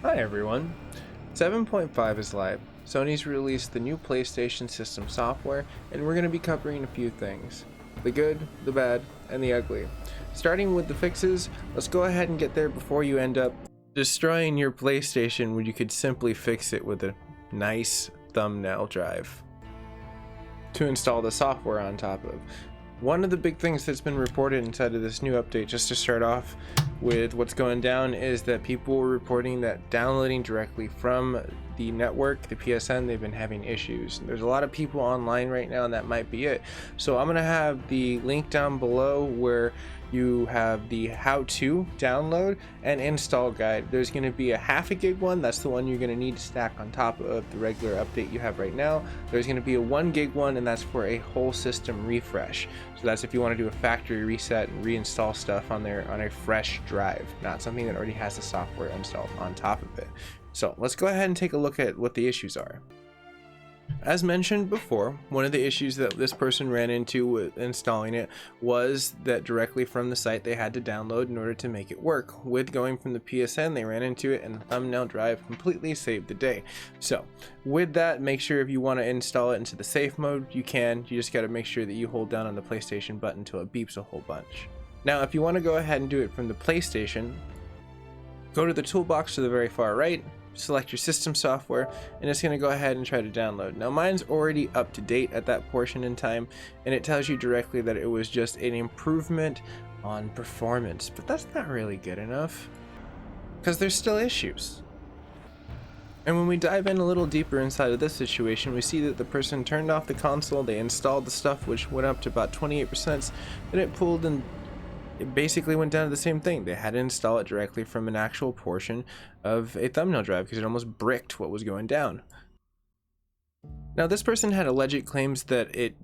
Hi everyone. 7.5 is live. Sony's released the new PlayStation system software, and we're going to be covering a few things. The good, the bad, and the ugly. Starting with the fixes, let's go ahead and get there before you end up destroying your PlayStation when you could simply fix it with a nice thumbnail drive to install the software on top of. One of the big things that's been reported inside of this new update, just to start off with what's going down, is that people were reporting that downloading directly from the network, the PSN, they've been having issues. There's a lot of people online right now, and that might be it. So I'm going to have the link down below where you have the how-to download and install guide. There's going to be a half a gig one. That's the one you're going to need to stack on top of the regular update you have right now. There's going to be a 1 gig one, and that's for a whole system refresh. So that's if you want to do a factory reset and reinstall stuff on there on a fresh drive, not something that already has the software installed on top of it. So let's go ahead and take a look at what the issues are. As mentioned before, one of the issues that this person ran into with installing it was that directly from the site they had to download in order to make it work. With going from the PSN, they ran into it, and the thumbnail drive completely saved the day. So with that, make sure if you want to install it into the safe mode, you can. You just got to make sure that you hold down on the PlayStation button until it beeps a whole bunch. Now, if you want to go ahead and do it from the PlayStation, go to the toolbox to the very far right, select your system software, and it's going to go ahead and try to download. Now mine's already up to date at that portion in time, and it tells you directly that it was just an improvement on performance, but that's not really good enough because there's still issues. And when we dive in a little deeper inside of this situation, we see that the person turned off the console, they installed the stuff, which went up to about 28%, then it pulled and it basically went down to the same thing. They had to install it directly from an actual portion of a thumbnail drive because it almost bricked what was going down. Now this person had alleged claims that it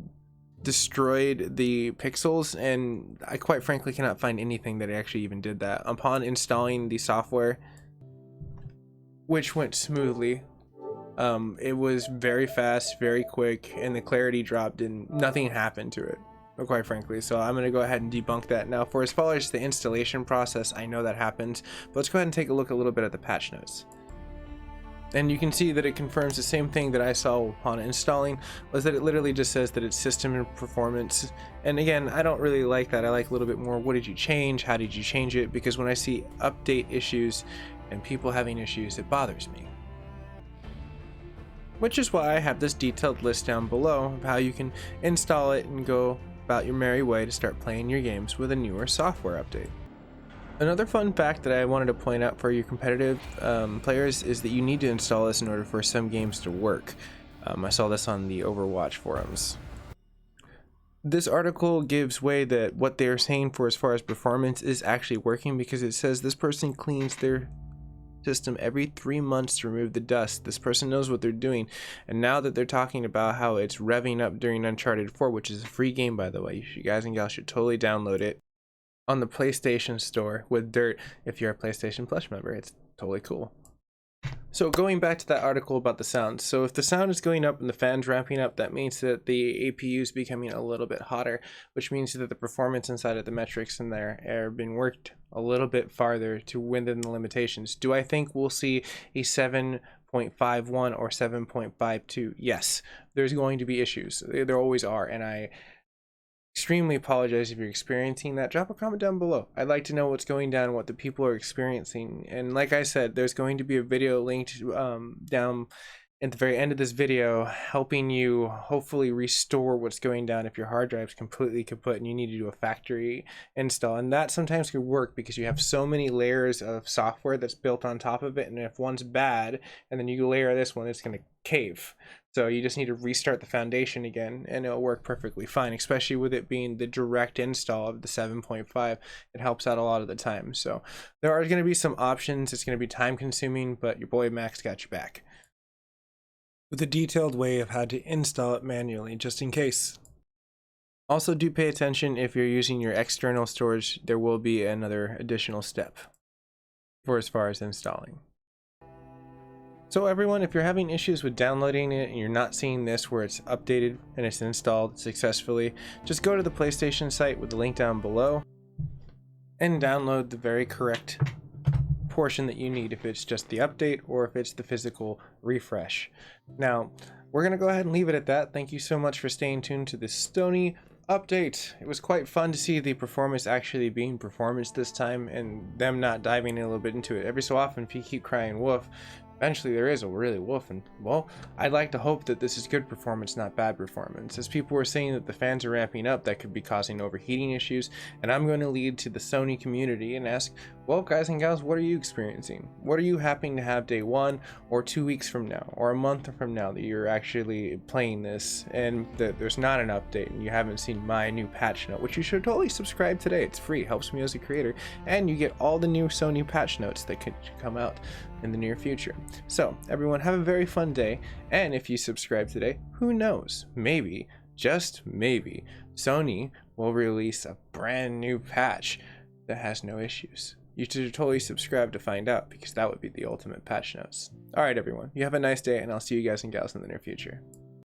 destroyed the pixels, and I quite frankly cannot find anything that actually even did that. Upon installing the software, which went smoothly, it was very fast, very quick, and the clarity dropped and nothing happened to it, quite frankly. So I'm going to go ahead and debunk that. Now for as far as the installation process, I know that happens, but let's go ahead and take a look a little bit at the patch notes. And you can see that it confirms the same thing that I saw upon installing, was that it literally just says that it's system and performance. And again, I don't really like that. I like a little bit more, what did you change, how did you change it? Because when I see update issues and people having issues, it bothers me. Which is why I have this detailed list down below of how you can install it and go about your merry way to start playing your games with a newer software update. Another fun fact that I wanted to point out for your competitive players is that you need to install this in order for some games to work. I saw this on the Overwatch forums. This article gives way that what they're saying for as far as performance is actually working, because it says this person cleans their system every 3 months to remove the dust. This person knows what they're doing, and now that they're talking about how it's revving up during Uncharted 4, which is a free game, by the way, you guys and gals should totally download it on the PlayStation Store with Dirt if you're a PlayStation Plus member. It's totally cool. So going back to that article about the sound, so if the sound is going up and the fan's ramping up, that means that the APU is becoming a little bit hotter, which means that the performance inside of the metrics in there are being worked a little bit farther to within the limitations. Do I think we'll see a 7.51 or 7.52? Yes, there's going to be issues. There always are, and I extremely apologize if you're experiencing that. Drop a comment down below. I'd like to know what's going down, what the people are experiencing. And like I said, there's going to be a video linked down at the very end of this video, helping you hopefully restore what's going down if your hard drive's completely kaput and you need to do a factory install. And that sometimes could work because you have so many layers of software that's built on top of it, and if one's bad and then you layer this one, it's going to cave. So you just need to restart the foundation again, and it'll work perfectly fine, especially with it being the direct install of the 7.5. It helps out a lot of the time. So there are going to be some options. It's going to be time consuming, but your boy Max got your back with a detailed way of how to install it manually, just in case. Also, do pay attention if you're using your external storage. There will be another additional step for as far as installing. So everyone, if you're having issues with downloading it and you're not seeing this where it's updated and it's installed successfully, just go to the PlayStation site with the link down below and download the very correct portion that you need, if it's just the update or if it's the physical refresh. Now, we're going to go ahead and leave it at that. Thank you so much for staying tuned to this Sony update. It was quite fun to see the performance actually being performance this time, and them not diving in a little bit into it. Every so often, if you keep crying wolf, eventually there is a really wolf, and well, I'd like to hope that this is good performance, not bad performance. As people were saying that the fans are ramping up, that could be causing overheating issues, and I'm going to lead to the Sony community and ask, well, guys and gals, what are you experiencing? What are you happening to have day 1 or 2 weeks from now or a month from now that you're actually playing this and that there's not an update and you haven't seen my new patch note, which you should totally subscribe today. It's free, helps me as a creator, and you get all the new Sony patch notes that could come out in the near future. So everyone, have a very fun day, and if you subscribe today, who knows, maybe, just maybe, Sony will release a brand new patch that has no issues. You should totally subscribe to find out, because that would be the ultimate patch notes. Alright everyone, you have a nice day, and I'll see you guys and gals in the near future.